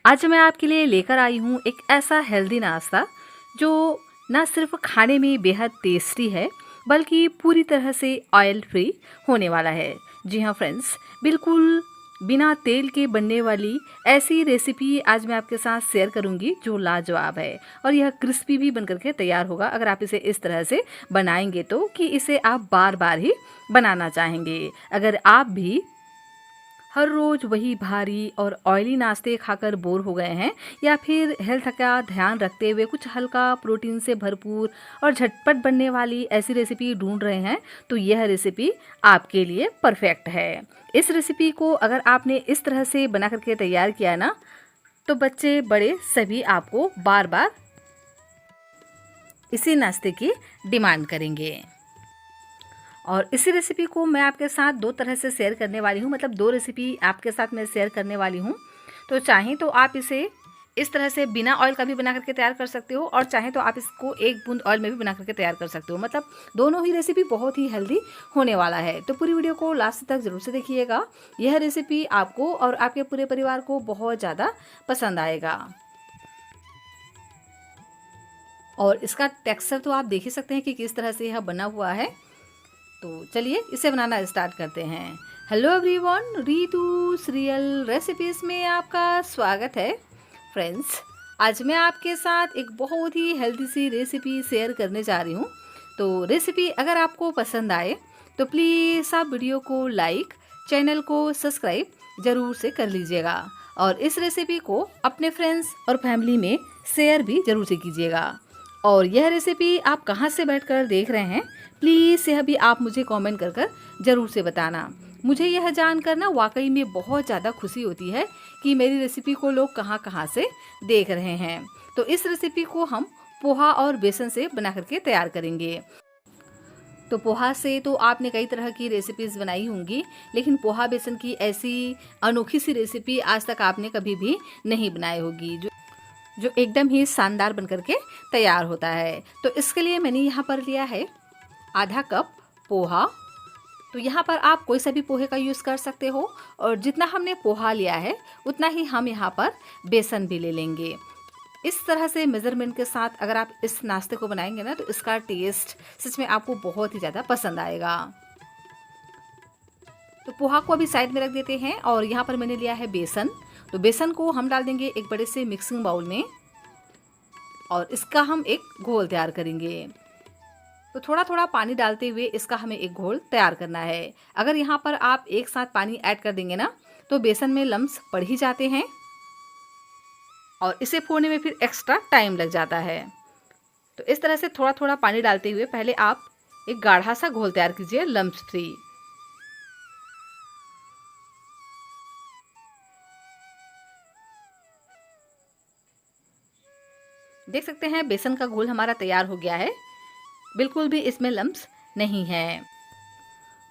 आज मैं आपके लिए लेकर आई हूँ एक ऐसा हेल्दी नाश्ता जो ना सिर्फ खाने में बेहद टेस्टी है बल्कि पूरी तरह से ऑयल फ्री होने वाला है। जी हाँ फ्रेंड्स, बिल्कुल बिना तेल के बनने वाली ऐसी रेसिपी आज मैं आपके साथ शेयर करूंगी जो लाजवाब है और यह क्रिस्पी भी बनकर के तैयार होगा अगर आप इसे इस तरह से बनाएंगे तो कि इसे आप बार बार ही बनाना चाहेंगे। अगर आप भी हर रोज़ वही भारी और ऑयली नाश्ते खाकर बोर हो गए हैं या फिर हेल्थ का ध्यान रखते हुए कुछ हल्का प्रोटीन से भरपूर और झटपट बनने वाली ऐसी रेसिपी ढूंढ रहे हैं तो यह रेसिपी आपके लिए परफेक्ट है। इस रेसिपी को अगर आपने इस तरह से बना करके तैयार किया ना तो बच्चे बड़े सभी आपको बार बार इसी नाश्ते की डिमांड करेंगे। और इसी रेसिपी को मैं आपके साथ दो तरह से शेयर करने वाली हूँ, मतलब दो रेसिपी आपके साथ मैं शेयर करने वाली हूँ। तो चाहें तो आप इसे इस तरह से बिना ऑयल का भी बना करके तैयार कर सकते हो और चाहें तो आप इसको एक बूंद ऑयल में भी बना करके तैयार कर सकते हो। मतलब दोनों ही रेसिपी बहुत ही हेल्दी होने वाला है। तो पूरी वीडियो को लास्ट तक ज़रूर से देखिएगा। यह रेसिपी आपको और आपके पूरे परिवार को बहुत ज़्यादा पसंद आएगा। और इसका टेक्सचर तो आप देख ही सकते हैं कि किस तरह से यह बना हुआ है। तो चलिए इसे बनाना स्टार्ट करते हैं। Hello everyone, Ritu serial recipes में आपका स्वागत है। फ्रेंड्स, आज मैं आपके साथ एक बहुत ही हेल्दी सी रेसिपी शेयर करने जा रही हूँ। तो रेसिपी अगर आपको पसंद आए तो प्लीज़ आप वीडियो को लाइक, चैनल को सब्सक्राइब ज़रूर से कर लीजिएगा और इस रेसिपी को अपने फ्रेंड्स और फैमिली में शेयर भी ज़रूर से कीजिएगा। और यह रेसिपी आप कहाँ से बैठकर देख रहे हैं प्लीज़ यह भी आप मुझे कमेंट कर ज़रूर से बताना। मुझे यह जानकर ना वाकई में बहुत ज़्यादा खुशी होती है कि मेरी रेसिपी को लोग कहाँ कहाँ से देख रहे हैं। तो इस रेसिपी को हम पोहा और बेसन से बना करके तैयार करेंगे। तो पोहा से तो आपने कई तरह की रेसिपीज़ बनाई होंगी, लेकिन पोहा बेसन की ऐसी अनोखी सी रेसिपी आज तक आपने कभी भी नहीं बनाई होगी जो एकदम ही शानदार बनकर के तैयार होता है। तो इसके लिए मैंने यहाँ पर लिया है आधा कप पोहा। तो यहाँ पर आप कोई सा भी पोहे का यूज़ कर सकते हो और जितना हमने पोहा लिया है उतना ही हम यहाँ पर बेसन भी ले लेंगे। इस तरह से मेज़रमेंट के साथ अगर आप इस नाश्ते को बनाएंगे ना तो इसका टेस्ट सच में आपको बहुत ही ज़्यादा पसंद आएगा। तो पोहा को अभी साइड में रख देते हैं और यहाँ पर मैंने लिया है बेसन। तो बेसन को हम डाल देंगे एक बड़े से मिक्सिंग बाउल में और इसका हम एक घोल तैयार करेंगे। तो थोड़ा थोड़ा पानी डालते हुए इसका हमें एक घोल तैयार करना है। अगर यहाँ पर आप एक साथ पानी ऐड कर देंगे ना तो बेसन में लम्स पड़ ही जाते हैं और इसे फोड़ने में फिर एक्स्ट्रा टाइम लग जाता है। तो इस तरह से थोड़ा थोड़ा पानी डालते हुए पहले आप एक गाढ़ा सा घोल तैयार कीजिए लम्स फ्री। देख सकते हैं बेसन का घोल हमारा तैयार हो गया है, बिल्कुल भी इसमें लम्स नहीं है।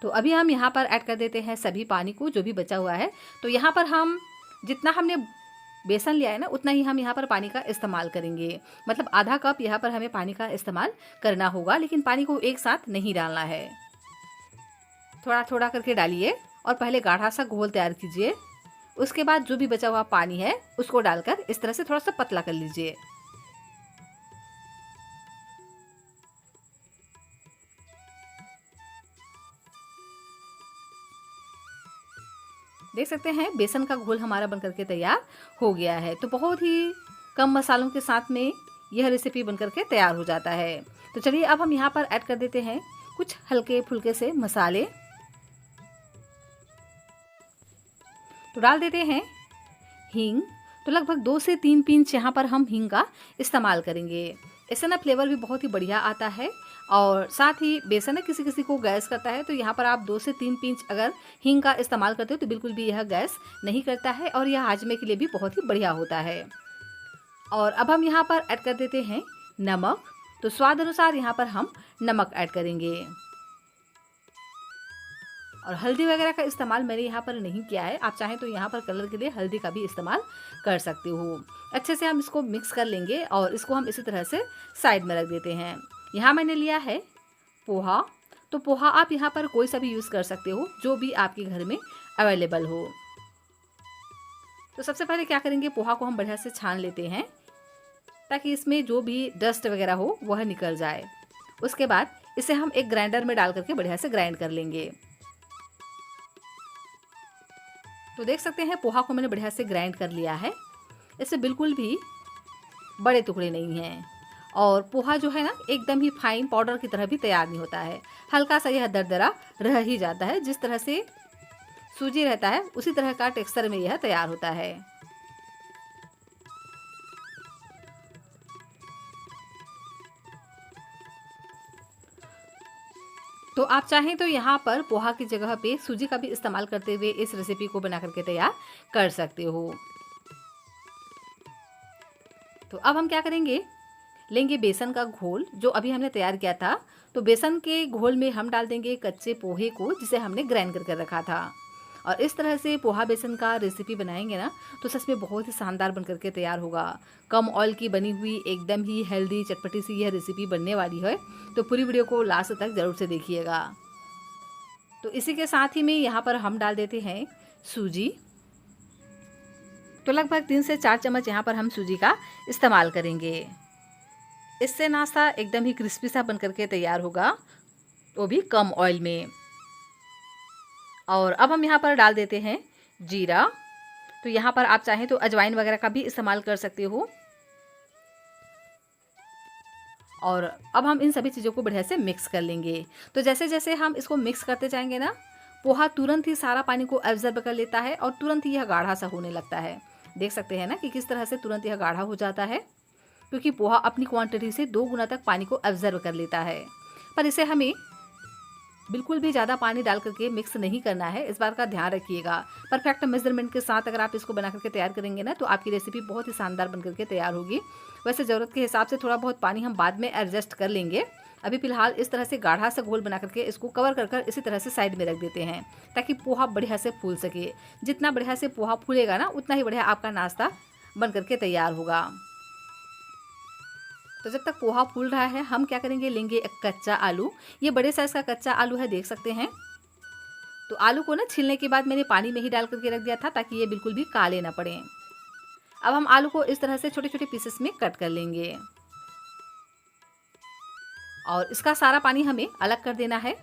तो अभी हम यहाँ पर ऐड कर देते हैं सभी पानी को जो भी बचा हुआ है। तो यहाँ पर हम जितना हमने बेसन लिया है ना उतना ही हम यहाँ पर पानी का इस्तेमाल करेंगे। मतलब आधा कप यहाँ पर हमें पानी का इस्तेमाल करना होगा, लेकिन पानी को एक साथ नहीं डालना है, थोड़ा थोड़ा करके डालिए और पहले गाढ़ा सा घोल तैयार कीजिए। उसके बाद जो भी बचा हुआ पानी है उसको डालकर इस तरह से थोड़ा सा पतला कर लीजिए। देख सकते हैं बेसन का घोल हमारा बनकर के तैयार हो गया है। तो बहुत ही कम मसालों के साथ में यह रेसिपी बनकर के तैयार हो जाता है। तो चलिए अब हम यहाँ पर ऐड कर देते हैं कुछ हल्के फुल्के से मसाले। तो डाल देते हैं हींग। तो लगभग 2 से 3 पिंच यहाँ पर हम हींग का इस्तेमाल करेंगे। इससे ना फ्लेवर भी बहुत ही बढ़िया आता है और साथ ही बेसन ना किसी किसी को गैस करता है, तो यहाँ पर आप 2 से 3 पिंच अगर हींग का इस्तेमाल करते हो तो बिल्कुल भी यह गैस नहीं करता है और यह हाजमे के लिए भी बहुत ही बढ़िया होता है। और अब हम यहाँ पर ऐड कर देते हैं नमक। तो स्वाद अनुसार यहाँ पर हम नमक ऐड करेंगे और हल्दी वगैरह का इस्तेमाल मैंने यहाँ पर नहीं किया है। आप चाहें तो यहाँ पर कलर के लिए हल्दी का भी इस्तेमाल कर सकते हो। अच्छे से हम इसको मिक्स कर लेंगे और इसको हम इसी तरह से साइड में रख देते हैं। यहाँ मैंने लिया है पोहा। तो पोहा आप यहाँ पर कोई सा भी यूज़ कर सकते हो जो भी आपके घर में अवेलेबल हो। तो सबसे पहले क्या करेंगे, पोहा को हम बढ़िया से छान लेते हैं ताकि इसमें जो भी डस्ट वगैरह हो वह निकल जाए। उसके बाद इसे हम एक ग्राइंडर में डाल करके बढ़िया से ग्राइंड कर लेंगे। तो देख सकते हैं पोहा को मैंने बढ़िया से ग्राइंड कर लिया है। इसमें बिल्कुल भी बड़े टुकड़े नहीं हैं और पोहा जो है ना एकदम ही फाइन पाउडर की तरह भी तैयार नहीं होता है। हल्का सा यह दरदरा रह ही जाता है। जिस तरह से सूजी रहता है उसी तरह का टेक्सचर में यह तैयार होता है। तो आप चाहें तो यहाँ पर पोहा की जगह पे सूजी का भी इस्तेमाल करते हुए इस रेसिपी को बना करके तैयार कर सकते हो। तो अब हम क्या करेंगे, लेंगे बेसन का घोल जो अभी हमने तैयार किया था। तो बेसन के घोल में हम डाल देंगे कच्चे पोहे को जिसे हमने ग्राइंड करके रखा था। और इस तरह से पोहा बेसन का रेसिपी बनाएंगे ना तो सच में बहुत ही शानदार बन करके तैयार होगा। कम ऑयल की बनी हुई एकदम ही हेल्दी चटपटी सी यह रेसिपी बनने वाली है। तो पूरी वीडियो को लास्ट तक ज़रूर से देखिएगा। तो इसी के साथ ही में यहाँ पर हम डाल देते हैं सूजी। तो लगभग 3 से 4 चम्मच यहाँ पर हम सूजी का इस्तेमाल करेंगे। इससे नाश्ता एकदम ही क्रिस्पी सा बन करके तैयार होगा, वो भी कम ऑयल में। और अब हम यहाँ पर डाल देते हैं जीरा। तो यहाँ पर आप चाहें तो अजवाइन वगैरह का भी इस्तेमाल कर सकते हो। और अब हम इन सभी चीज़ों को बढ़िया से मिक्स कर लेंगे। तो जैसे जैसे हम इसको मिक्स करते जाएंगे ना, पोहा तुरंत ही सारा पानी को एब्जॉर्ब कर लेता है और तुरंत ही यह गाढ़ा सा होने लगता है। देख सकते हैं ना कि किस तरह से तुरंत यह गाढ़ा हो जाता है, क्योंकि पोहा अपनी क्वांटिटी से 2 गुना तक पानी को एब्जॉर्ब कर लेता है। पर इसे हमें बिल्कुल भी ज़्यादा पानी डाल करके मिक्स नहीं करना है, इस बात का ध्यान रखिएगा। परफेक्ट मेजरमेंट के साथ अगर आप इसको बना करके तैयार करेंगे ना तो आपकी रेसिपी बहुत ही शानदार बन करके तैयार होगी। वैसे ज़रूरत के हिसाब से थोड़ा बहुत पानी हम बाद में एडजस्ट कर लेंगे। अभी फिलहाल इस तरह से गाढ़ा सा घोल बना करके इसको कवर कर कर इसी तरह से साइड में रख देते हैं ताकि पोहा बढ़िया से फूल सके। जितना बढ़िया से पोहा फूलेगा ना उतना ही बढ़िया आपका नाश्ता बन करके तैयार होगा। तो जब तक पोहा फूल रहा है हम क्या करेंगे, लेंगे एक कच्चा आलू। ये बड़े साइज़ का कच्चा आलू है, देख सकते हैं। तो आलू को ना छीलने के बाद मैंने पानी में ही डाल करके रख दिया था ताकि ये बिल्कुल भी काले ना पड़े। अब हम आलू को इस तरह से छोटे छोटे पीसेस में कट कर लेंगे और इसका सारा पानी हमें अलग कर देना है।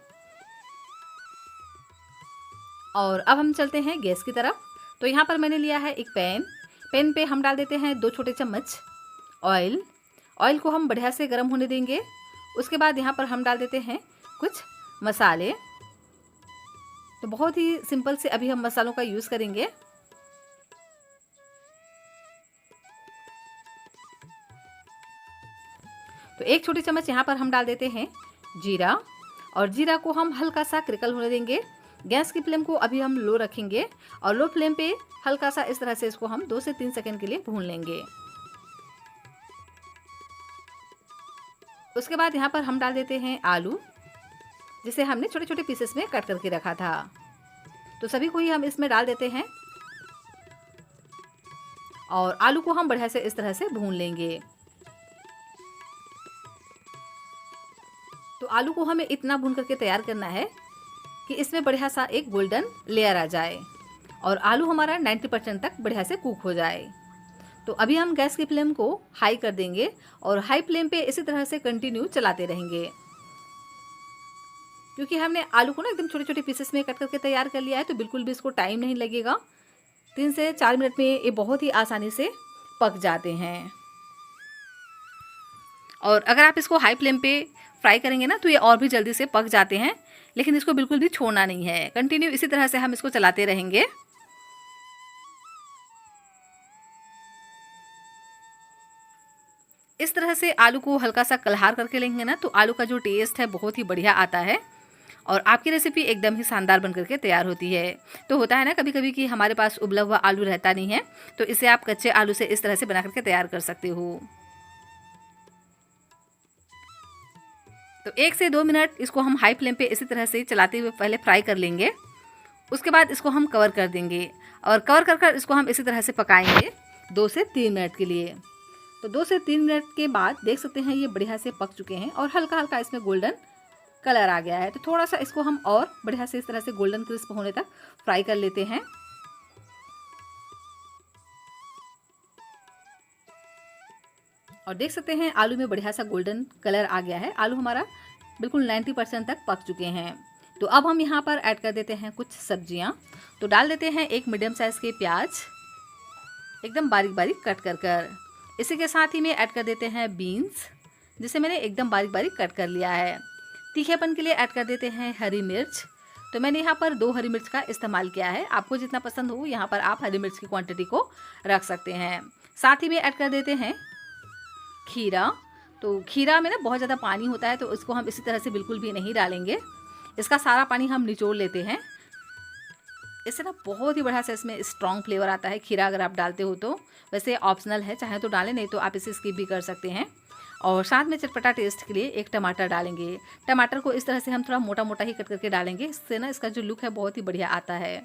और अब हम चलते हैं गैस की तरफ। तो यहाँ पर मैंने लिया है एक पैन पे हम डाल देते हैं 2 छोटे चम्मच ऑयल को हम बढ़िया से गर्म होने देंगे। उसके बाद यहाँ पर हम डाल देते हैं कुछ मसाले। तो बहुत ही सिंपल से अभी हम मसालों का यूज़ करेंगे। तो 1 छोटी चम्मच यहाँ पर हम डाल देते हैं जीरा और जीरा को हम हल्का सा क्रिकल होने देंगे। गैस की फ्लेम को अभी हम लो रखेंगे और लो फ्लेम पे हल्का सा इस तरह से इसको हम 2 से 3 सेकंड के लिए भून लेंगे। उसके बाद यहाँ पर हम डाल देते हैं आलू, जिसे हमने छोटे छोटे पीसेस में कट करके रखा था। तो सभी को ही हम इसमें डाल देते हैं और आलू को हम बढ़िया से इस तरह से भून लेंगे। तो आलू को हमें इतना भून करके तैयार करना है कि इसमें बढ़िया सा एक गोल्डन लेयर आ जाए और आलू हमारा 90% तक बढ़िया से कुक हो जाए। तो अभी हम गैस की फ्लेम को हाई कर देंगे और हाई फ्लेम पे इसी तरह से कंटिन्यू चलाते रहेंगे, क्योंकि हमने आलू को ना एकदम छोटे छोटे पीसेस में कट करके तैयार कर लिया है। तो बिल्कुल भी इसको टाइम नहीं लगेगा, 3 से 4 मिनट में ये बहुत ही आसानी से पक जाते हैं। और अगर आप इसको हाई फ्लेम पे फ्राई करेंगे ना तो ये और भी जल्दी से पक जाते हैं, लेकिन इसको बिल्कुल भी छोड़ना नहीं है। कंटिन्यू इसी तरह से हम इसको चलाते रहेंगे। इस तरह से आलू को हल्का सा कलहार करके लेंगे ना तो आलू का जो टेस्ट है बहुत ही बढ़िया आता है और आपकी रेसिपी एकदम ही शानदार बन करके तैयार होती है। तो होता है ना कभी कभी कि हमारे पास उबला हुआ आलू रहता नहीं है, तो इसे आप कच्चे आलू से इस तरह से बना करके तैयार कर सकते हो। तो 1 से 2 मिनट इसको हम हाई फ्लेम पे इसी तरह से चलाते हुए पहले फ्राई कर लेंगे। उसके बाद इसको हम कवर कर देंगे और कवर कर कर इसको हम इसी तरह से पकाएंगे 2 से 3 मिनट के लिए। तो 2 से 3 मिनट के बाद देख सकते हैं ये बढ़िया से पक चुके हैं और हल्का हल्का इसमें गोल्डन कलर आ गया है। तो थोड़ा सा इसको हम और बढ़िया से इस तरह से गोल्डन क्रिस्प होने तक फ्राई कर लेते हैं। और देख सकते हैं आलू में बढ़िया सा गोल्डन कलर आ गया है। आलू हमारा बिल्कुल 90% तक पक चुके हैं। तो अब हम यहाँ पर ऐड कर देते हैं कुछ सब्जियाँ। तो डाल देते हैं एक मीडियम साइज़ के प्याज, एकदम बारीक बारीक कट कर कर। इसी के साथ ही में ऐड कर देते हैं बीन्स, जिसे मैंने एकदम बारीक बारीक कट कर लिया है। तीखेपन के लिए ऐड कर देते हैं हरी मिर्च। तो मैंने यहाँ पर 2 हरी मिर्च का इस्तेमाल किया है। आपको जितना पसंद हो यहाँ पर आप हरी मिर्च की क्वांटिटी को रख सकते हैं। साथ ही में ऐड कर देते हैं खीरा। तो खीरा में ना बहुत ज़्यादा पानी होता है, तो इसको हम इसी तरह से बिल्कुल भी नहीं डालेंगे। इसका सारा पानी हम निचोड़ लेते हैं। इससे ना बहुत ही बढ़िया से इसमें स्ट्रॉन्ग फ्लेवर आता है खीरा अगर आप डालते हो तो। वैसे ऑप्शनल है, चाहे तो डालें, नहीं तो आप इसे स्किप भी कर सकते हैं। और साथ में चटपटा टेस्ट के लिए एक टमाटर डालेंगे। टमाटर को इस तरह से हम थोड़ा मोटा मोटा ही कट करके डालेंगे, इससे ना इसका जो लुक है बहुत ही बढ़िया आता है।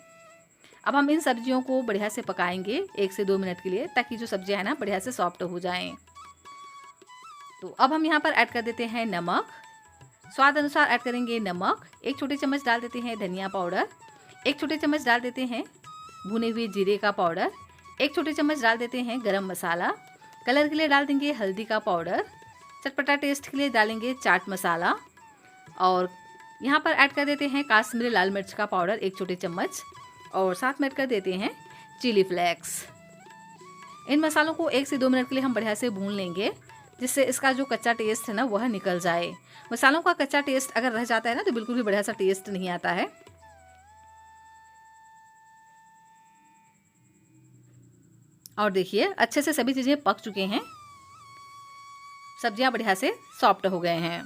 अब हम इन सब्जियों को बढ़िया से पकाएंगे 1 से 2 मिनट के लिए, ताकि जो सब्जियां हैं ना बढ़िया से सॉफ्ट हो जाएं। तो अब हम यहाँ पर ऐड कर देते हैं नमक। स्वाद अनुसार ऐड करेंगे नमक। 1 छोटे चम्मच डाल देते हैं धनिया पाउडर। 1 छोटे चम्मच डाल देते हैं भुने हुए जीरे का पाउडर। 1 छोटे चम्मच डाल देते हैं गरम मसाला। कलर के लिए डाल देंगे हल्दी का पाउडर। चटपटा टेस्ट के लिए डालेंगे चाट मसाला। और यहाँ पर ऐड कर देते हैं काश्मीरी लाल मिर्च का पाउडर 1 छोटे चम्मच। और साथ में ऐड कर देते हैं चिली फ्लेक्स। इन मसालों को 1 से 2 मिनट के लिए हम बढ़िया से भून लेंगे, जिससे इसका जो कच्चा टेस्ट है ना वह निकल जाए। मसालों का कच्चा टेस्ट अगर रह जाता है ना तो बिल्कुल भी बढ़िया सा टेस्ट नहीं आता है। और देखिए अच्छे से सभी चीज़ें पक चुके हैं, सब्जियां बढ़िया से सॉफ्ट हो गए हैं।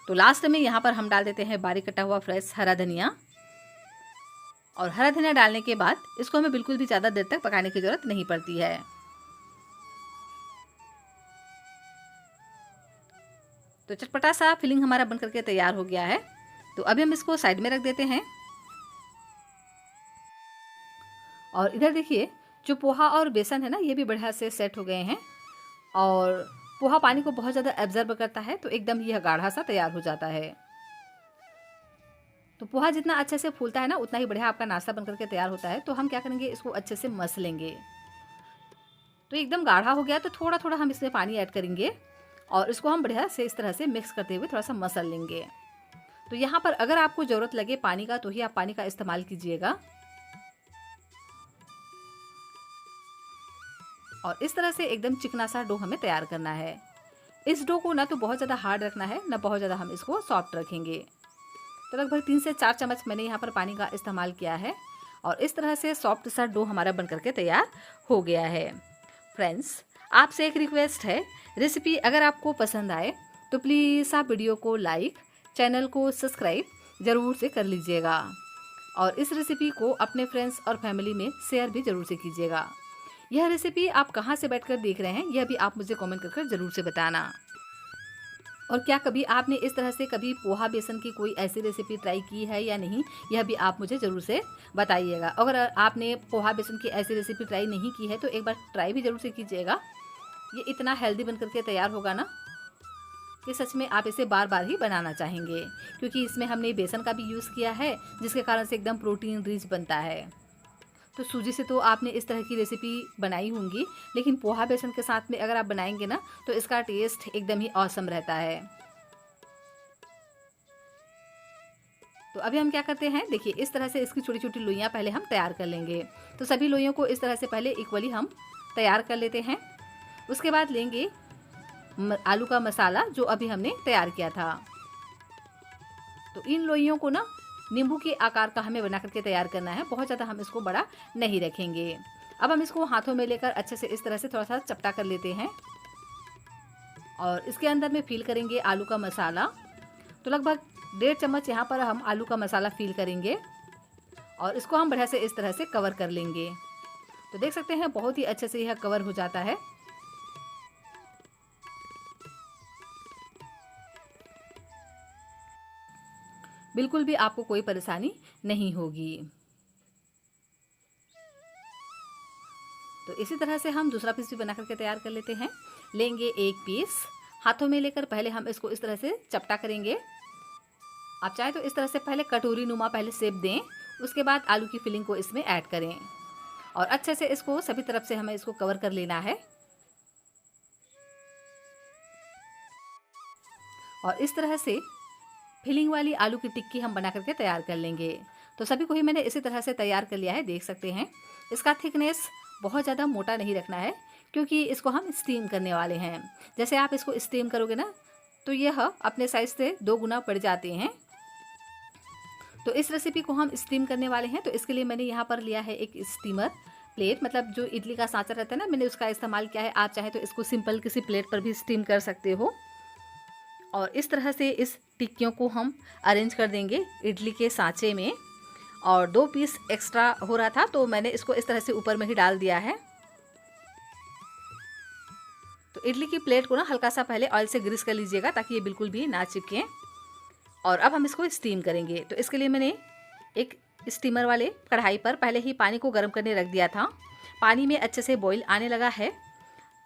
तो लास्ट में यहाँ पर हम डाल देते हैं बारीक कटा हुआ फ्रेश हरा धनिया। और हरा धनिया डालने के बाद इसको हमें बिल्कुल भी ज़्यादा देर तक पकाने की ज़रूरत नहीं पड़ती है। तो चटपटा सा फिलिंग हमारा बन करके तैयार हो गया है। तो अभी हम इसको साइड में रख देते हैं। और इधर देखिए जो पोहा और बेसन है ना ये भी बढ़िया से सेट हो गए हैं। और पोहा पानी को बहुत ज़्यादा एब्जर्व करता है, तो एकदम यह गाढ़ा सा तैयार हो जाता है। तो पोहा जितना अच्छे से फूलता है ना उतना ही बढ़िया आपका नाश्ता बन करके तैयार होता है। तो हम क्या करेंगे, इसको अच्छे से मस लेंगे। तो एकदम गाढ़ा हो गया तो थोड़ा थोड़ा हम इसमें पानी ऐड करेंगे और इसको हम बढ़िया से इस तरह से मिक्स करते हुए थोड़ा सा मसल लेंगे। तो यहाँ पर अगर आपको ज़रूरत लगे पानी का तो ही आप पानी का इस्तेमाल कीजिएगा। और इस तरह से एकदम चिकना सा डो हमें तैयार करना है। इस डो को ना तो बहुत ज़्यादा हार्ड रखना है, ना बहुत ज़्यादा हम इसको सॉफ्ट रखेंगे। तो लगभग 3 से 4 चम्मच मैंने यहाँ पर पानी का इस्तेमाल किया है। और इस तरह से सॉफ्ट सा डो हमारा बन करके तैयार हो गया है। फ्रेंड्स, आपसे एक रिक्वेस्ट है, रेसिपी अगर आपको पसंद आए तो प्लीज़ आप वीडियो को लाइक, चैनल को सब्सक्राइब ज़रूर से कर लीजिएगा। और इस रेसिपी को अपने फ्रेंड्स और फैमिली में शेयर भी ज़रूर से कीजिएगा। यह रेसिपी आप कहाँ से बैठकर देख रहे हैं यह भी आप मुझे कमेंट करके ज़रूर से बताना। और क्या कभी आपने इस तरह से कभी पोहा बेसन की कोई ऐसी रेसिपी ट्राई की है या नहीं, यह भी आप मुझे ज़रूर से बताइएगा। अगर आपने पोहा बेसन की ऐसी रेसिपी ट्राई नहीं की है तो एक बार ट्राई भी ज़रूर से कीजिएगा। ये इतना हेल्दी बन करके तैयार होगा ना कि सच में आप इसे बार बार ही बनाना चाहेंगे, क्योंकि इसमें हमने बेसन का भी यूज़ किया है, जिसके कारण से एकदम प्रोटीन रिच बनता है। तो सूजी से तो आपने इस तरह की रेसिपी बनाई होंगी, लेकिन पोहा बेसन के साथ में अगर आप बनाएंगे ना तो इसका टेस्ट एकदम ही ऑसम रहता है। तो अभी हम क्या करते हैं, देखिए इस तरह से इसकी छोटी छोटी लोइयाँ पहले हम तैयार कर लेंगे। तो सभी लोइयों को इस तरह से पहले इक्वली हम तैयार कर लेते हैं। उसके बाद लेंगे आलू का मसाला जो अभी हमने तैयार किया था। तो इन लोइयों को ना नींबू के आकार का हमें बना करके तैयार करना है, बहुत ज़्यादा हम इसको बड़ा नहीं रखेंगे। अब हम इसको हाथों में लेकर अच्छे से इस तरह से थोड़ा सा चपटा कर लेते हैं और इसके अंदर में फिल करेंगे आलू का मसाला। तो लगभग 1.5 चम्मच यहाँ पर हम आलू का मसाला फिल करेंगे और इसको हम बढ़िया से इस तरह से कवर कर लेंगे। तो देख सकते हैं बहुत ही अच्छे से यह कवर हो जाता है। बिल्कुल भी आपको कोई परेशानी नहीं होगी। तो इसी तरह से हम दूसरा पीस भी बना करके तैयार कर लेते हैं। लेंगे एक पीस, हाथों में लेकर पहले हम इसको इस तरह से चपटा करेंगे। आप चाहे तो इस तरह से पहले कटोरी नुमा पहले शेप दें, उसके बाद आलू की फिलिंग को इसमें ऐड करें और अच्छे से इसको सभी तरफ से हमें इसको कवर कर लेना है। और इस तरह से फिलिंग वाली आलू की टिक्की हम बना करके तैयार कर लेंगे। तो सभी को ही मैंने इसी तरह से तैयार कर लिया है, देख सकते हैं। इसका थिकनेस बहुत ज़्यादा मोटा नहीं रखना है, क्योंकि इसको हम स्टीम करने वाले हैं। जैसे आप इसको स्टीम करोगे ना, तो यह अपने साइज़ से 2 गुना बढ़ जाते हैं। तो इस रेसिपी को हम स्टीम करने वाले हैं, तो इसके लिए मैंने यहाँ पर लिया है एक स्टीमर प्लेट, मतलब जो इडली का सांचा रहता है ना, मैंने उसका इस्तेमाल किया है। आप चाहें तो इसको सिंपल किसी प्लेट पर भी स्टीम कर सकते हो। और इस तरह से इस टिक्कियों को हम अरेंज कर देंगे इडली के सांचे में। और 2 पीस एक्स्ट्रा हो रहा था, तो मैंने इसको इस तरह से ऊपर में ही डाल दिया है। तो इडली की प्लेट को ना हल्का सा पहले ऑयल से ग्रीस कर लीजिएगा, ताकि ये बिल्कुल भी ना चिपके। और अब हम इसको स्टीम करेंगे। तो इसके लिए मैंने एक स्टीमर वाले कढ़ाई पर पहले ही पानी को गर्म करने रख दिया था। पानी में अच्छे से बॉईल आने लगा है,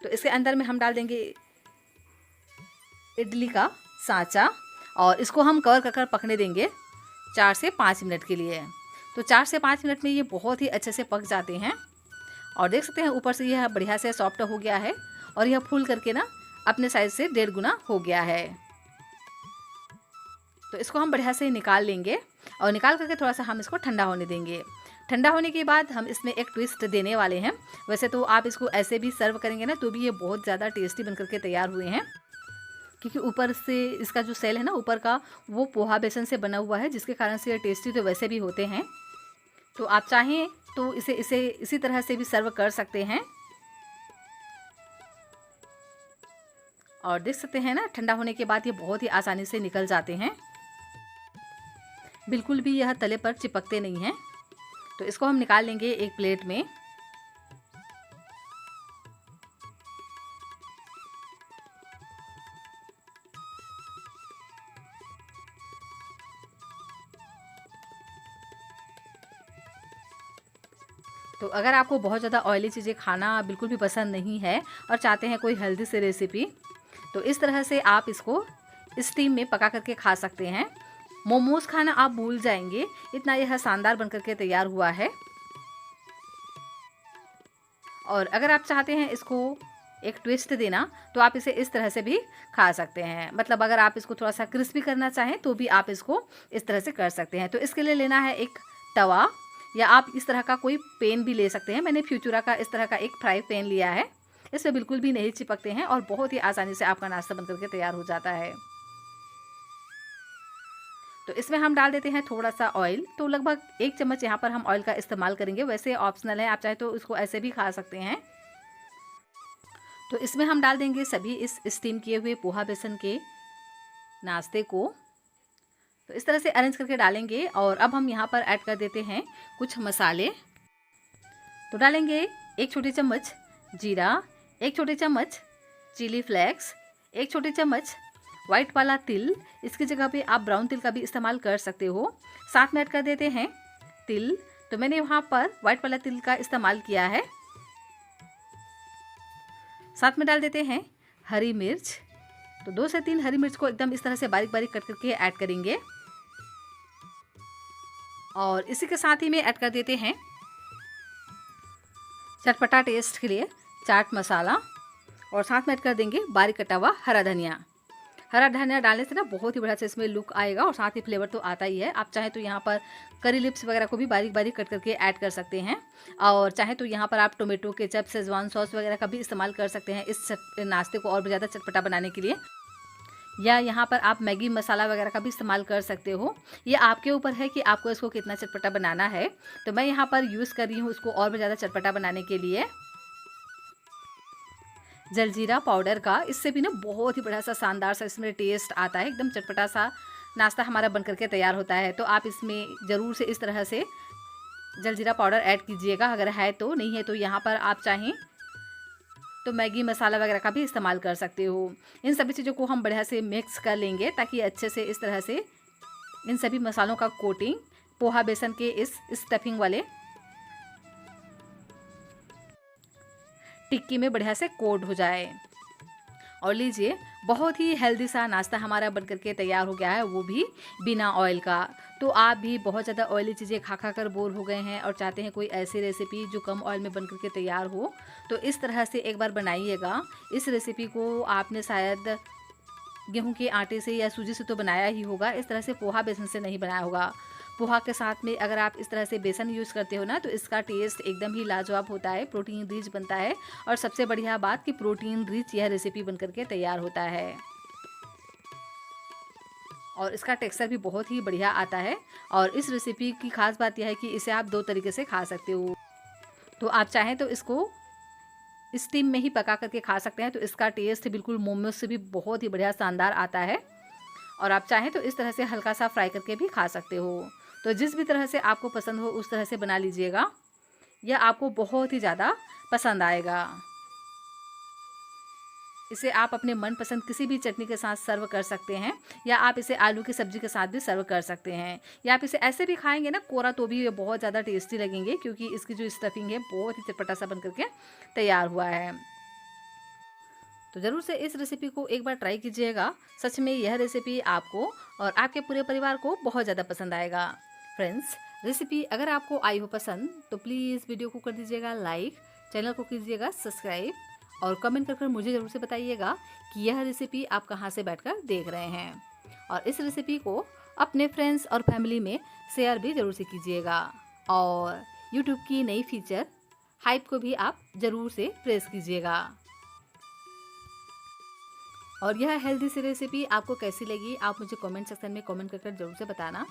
तो इसके अंदर में हम डाल देंगे इडली का सांचा, और इसको हम कवर कर पकने देंगे 4 से 5 मिनट के लिए। तो 4 से 5 मिनट में ये बहुत ही अच्छे से पक जाते हैं। और देख सकते हैं ऊपर से यह बढ़िया से सॉफ्ट हो गया है, और यह फूल करके ना अपने साइज से 1.5 गुना हो गया है। तो इसको हम बढ़िया से निकाल लेंगे, और निकाल करके थोड़ा सा हम इसको ठंडा होने देंगे। ठंडा होने के बाद हम इसमें एक ट्विस्ट देने वाले हैं। वैसे तो आप इसको ऐसे भी सर्व करेंगे ना, तो भी ये बहुत ज़्यादा टेस्टी बन करके तैयार हुए हैं, क्योंकि ऊपर से इसका जो सेल है ना ऊपर का, वो पोहा बेसन से बना हुआ है, जिसके कारण से ये टेस्टी तो वैसे भी होते हैं। तो आप चाहें तो इसे इसी तरह से भी सर्व कर सकते हैं। और देख सकते हैं ना, ठंडा होने के बाद ये बहुत ही आसानी से निकल जाते हैं, बिल्कुल भी यह तले पर चिपकते नहीं हैं। तो इसको हम निकाल लेंगे एक प्लेट में। तो अगर आपको बहुत ज़्यादा ऑयली चीज़ें खाना बिल्कुल भी पसंद नहीं है, और चाहते हैं कोई हेल्दी सी रेसिपी, तो इस तरह से आप इसको स्टीम में पका करके खा सकते हैं। मोमोज खाना आप भूल जाएंगे, इतना यह शानदार बनकर के तैयार हुआ है। और अगर आप चाहते हैं इसको एक ट्विस्ट देना, तो आप इसे इस तरह से भी खा सकते हैं। मतलब अगर आप इसको थोड़ा सा क्रिस्पी करना चाहें, तो भी आप इसको इस तरह से कर सकते हैं। तो इसके लिए लेना है एक तवा, या आप इस तरह का कोई पेन भी ले सकते हैं। मैंने फ्यूचरा का इस तरह का एक फ्राई पैन लिया है। इसमें बिल्कुल भी नहीं चिपकते हैं, और बहुत ही आसानी से आपका नाश्ता बनकर के तैयार हो जाता है। तो इसमें हम डाल देते हैं थोड़ा सा ऑयल। तो लगभग 1 चम्मच यहाँ पर हम ऑयल का इस्तेमाल करेंगे। वैसे ऑप्शनल है, आप चाहे तो इसको ऐसे भी खा सकते हैं। तो इसमें हम डाल देंगे सभी इस स्टीम किए हुए पोहा बेसन के नाश्ते को। तो इस तरह से अरेंज करके डालेंगे। और अब हम यहाँ पर ऐड कर देते हैं कुछ मसाले। तो डालेंगे 1 छोटी चम्मच जीरा, 1 छोटी चम्मच चिली फ्लेक्स, 1 छोटी चम्मच वाइट वाला तिल, इसकी जगह पे आप ब्राउन तिल का भी इस्तेमाल कर सकते हो। साथ में ऐड कर देते हैं तिल। तो मैंने यहाँ पर वाइट वाला तिल का इस्तेमाल किया है। साथ में डाल देते हैं हरी मिर्च। तो 2 से 3 हरी मिर्च को एकदम इस तरह से बारीक बारीक कट करके ऐड करेंगे। और इसी के साथ ही में ऐड कर देते हैं चटपटा टेस्ट के लिए चाट मसाला, और साथ में ऐड कर देंगे बारीक कटा हुआ हरा धनिया। हरा धनिया डालने से ना बहुत ही बढ़िया से इसमें लुक आएगा, और साथ ही फ्लेवर तो आता ही है। आप चाहें तो यहाँ पर करी लिप्स वगैरह को भी बारीक बारीक कट करके ऐड कर सकते हैं। और चाहे तो यहाँ पर आप टोमेटो केचप, शेजवान सॉस वगैरह का भी इस्तेमाल कर सकते हैं इस नाश्ते को और भी ज़्यादा चटपटा बनाने के लिए। या यहाँ पर आप मैगी मसाला वगैरह का भी इस्तेमाल कर सकते हो। ये आपके ऊपर है कि आपको इसको कितना चटपटा बनाना है। तो मैं यहाँ पर यूज़ कर रही हूँ इसको और भी ज़्यादा चटपटा बनाने के लिए जलजीरा पाउडर का। इससे भी ना बहुत ही बड़ा सा शानदार सा इसमें टेस्ट आता है, एकदम चटपटा सा नाश्ता हमारा बन करके तैयार होता है। तो आप इसमें ज़रूर से इस तरह से जलजीरा पाउडर ऐड कीजिएगा, अगर है तो। नहीं है तो यहाँ पर आप चाहें तो मैगी मसाला वगैरह का भी इस्तेमाल कर सकते हो। इन सभी चीज़ों को हम बढ़िया से मिक्स कर लेंगे, ताकि अच्छे से इस तरह से इन सभी मसालों का कोटिंग पोहा बेसन के इस स्टफिंग वाले टिक्की में बढ़िया से कोट हो जाए। और लीजिए, बहुत ही हेल्दी सा नाश्ता हमारा बनकर के तैयार हो गया है, वो भी बिना ऑयल का। तो आप भी बहुत ज़्यादा ऑयली चीज़ें खा खा कर बोर हो गए हैं और चाहते हैं कोई ऐसी रेसिपी जो कम ऑयल में बनकर के तैयार हो, तो इस तरह से एक बार बनाइएगा। इस रेसिपी को आपने शायद गेहूं के आटे से या सूजी से तो बनाया ही होगा, इस तरह से पोहा बेसन से नहीं बनाया होगा। पोहा के साथ में अगर आप इस तरह से बेसन यूज़ करते हो ना तो इसका टेस्ट एकदम ही लाजवाब होता है, प्रोटीन रिच बनता है और सबसे बढ़िया बात कि प्रोटीन रिच यह रेसिपी बनकर के तैयार होता है और इसका टेक्सचर भी बहुत ही बढ़िया आता है। और इस रेसिपी की खास बात यह है कि इसे आप 2 तरीके से खा सकते हो। तो आप चाहें तो इसको स्टीम में ही पका करके खा सकते हैं, तो इसका टेस्ट बिल्कुल मोमोज से भी बहुत ही बढ़िया शानदार आता है। और आप चाहें तो इस तरह से हल्का सा फ्राई करके भी खा सकते हो। तो जिस भी तरह से आपको पसंद हो उस तरह से बना लीजिएगा, यह आपको बहुत ही ज़्यादा पसंद आएगा। इसे आप अपने मनपसंद किसी भी चटनी के साथ सर्व कर सकते हैं या आप इसे आलू की सब्ज़ी के साथ भी सर्व कर सकते हैं या आप इसे ऐसे भी खाएंगे ना कोरा तो भी ये बहुत ज़्यादा टेस्टी लगेंगे, क्योंकि इसकी जो स्टफिंग है बहुत ही चटपटा सा बन करके तैयार हुआ है। तो ज़रूर से इस रेसिपी को एक बार ट्राई कीजिएगा। सच में यह रेसिपी आपको और आपके पूरे परिवार को बहुत ज़्यादा पसंद आएगा। फ्रेंड्स, रेसिपी अगर आपको आई हो पसंद तो प्लीज़ वीडियो को कर दीजिएगा लाइक, चैनल को कीजिएगा सब्सक्राइब और कमेंट कर मुझे ज़रूर से बताइएगा कि यह रेसिपी आप कहाँ से बैठकर देख रहे हैं। और इस रेसिपी को अपने फ्रेंड्स और फैमिली में शेयर भी ज़रूर से कीजिएगा। और यूट्यूब की नई फीचर हाइप को भी आप ज़रूर से प्रेस कीजिएगा। और यह हेल्दी सी रेसिपी आपको कैसी लगी आप मुझे कमेंट सेक्शन में कमेंट कर ज़रूर से बताना।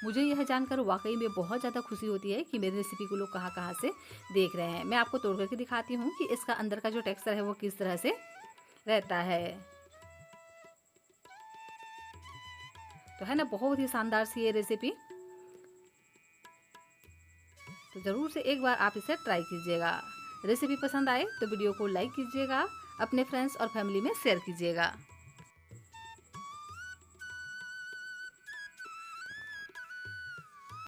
मुझे यह जानकर वाकई में बहुत ज़्यादा खुशी होती है कि मेरी रेसिपी को लोग कहाँ कहाँ से देख रहे हैं। मैं आपको तोड़ करके दिखाती हूँ कि इसका अंदर का जो टेक्सचर है वो किस तरह से रहता है। तो है ना बहुत ही शानदार सी ये रेसिपी। तो ज़रूर से एक बार आप इसे ट्राई कीजिएगा। रेसिपी पसंद आए तो वीडियो को लाइक कीजिएगा, अपने फ्रेंड्स और फैमिली में शेयर कीजिएगा।